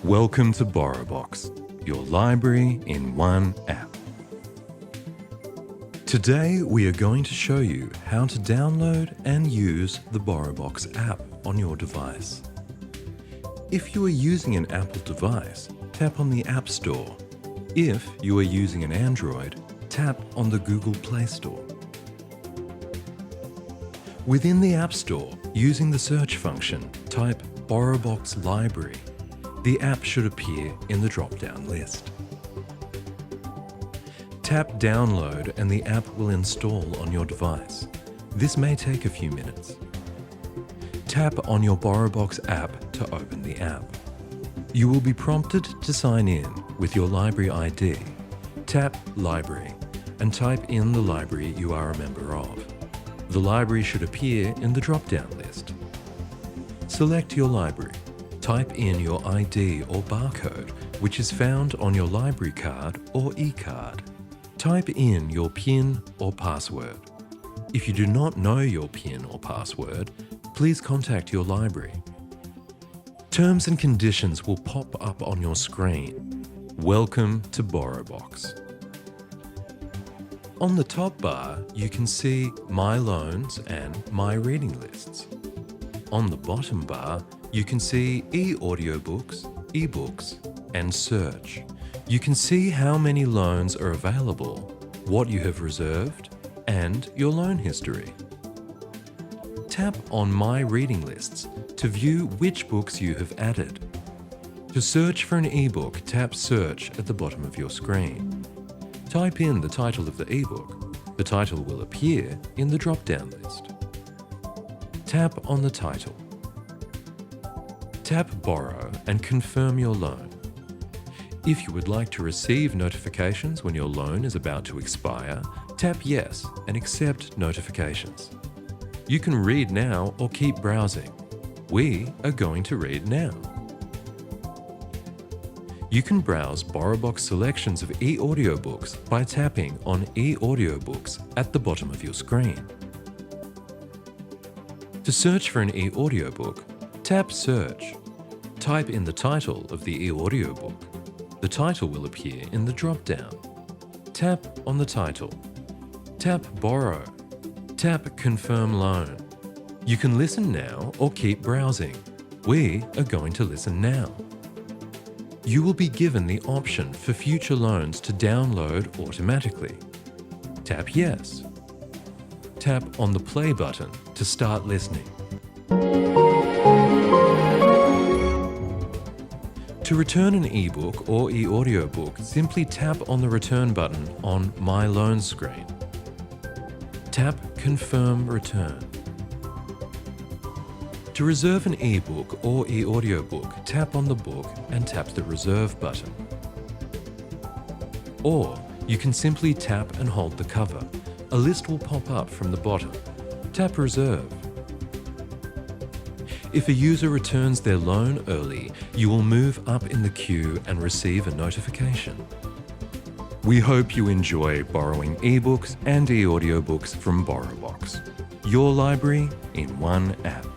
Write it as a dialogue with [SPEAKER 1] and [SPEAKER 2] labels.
[SPEAKER 1] Welcome to BorrowBox, your library in one app. Today we are going to show you how to download and use the BorrowBox app on your device. If you are using an Apple device, tap on the App Store. If you are using an Android, tap on the Google Play Store. Within the App Store, using the search function, type BorrowBox Library. The app should appear in the drop-down list. Tap Download and the app will install on your device. This may take a few minutes. Tap on your BorrowBox app to open the app. You will be prompted to sign in with your library ID. Tap Library and type in the library you are a member of. The library should appear in the drop-down list. Select your library. Type in your ID or barcode, which is found on your library card or e-card. Type in your PIN or password. If you do not know your PIN or password, please contact your library. Terms and conditions will pop up on your screen. Welcome to BorrowBox. On the top bar, you can see My Loans and My Reading Lists. On the bottom bar, you can see e-audiobooks, ebooks, and search. You can see how many loans are available, what you have reserved, and your loan history. Tap on My Reading Lists to view which books you have added. To search for an ebook, tap Search at the bottom of your screen. Type in the title of the ebook. The title will appear in the drop-down list. Tap on the title. Tap Borrow and confirm your loan. If you would like to receive notifications when your loan is about to expire, tap Yes and accept notifications. You can read now or keep browsing. We are going to read now. You can browse BorrowBox selections of e-audiobooks by tapping on e-audiobooks at the bottom of your screen. To search for an e-audiobook, tap Search. Type in the title of the e-audiobook. The title will appear in the drop-down. Tap on the title. Tap Borrow. Tap Confirm Loan. You can listen now or keep browsing. We are going to listen now. You will be given the option for future loans to download automatically. Tap Yes. Tap on the play button to start listening. To return an ebook or e-audiobook, simply tap on the return button on My Loan screen. Tap Confirm Return. To reserve an ebook or e-audiobook, tap on the book and tap the Reserve button. Or you can simply tap and hold the cover. A list will pop up from the bottom. Tap Reserve. If a user returns their loan early, you will move up in the queue and receive a notification. We hope you enjoy borrowing ebooks and e-audiobooks from BorrowBox, your library in one app.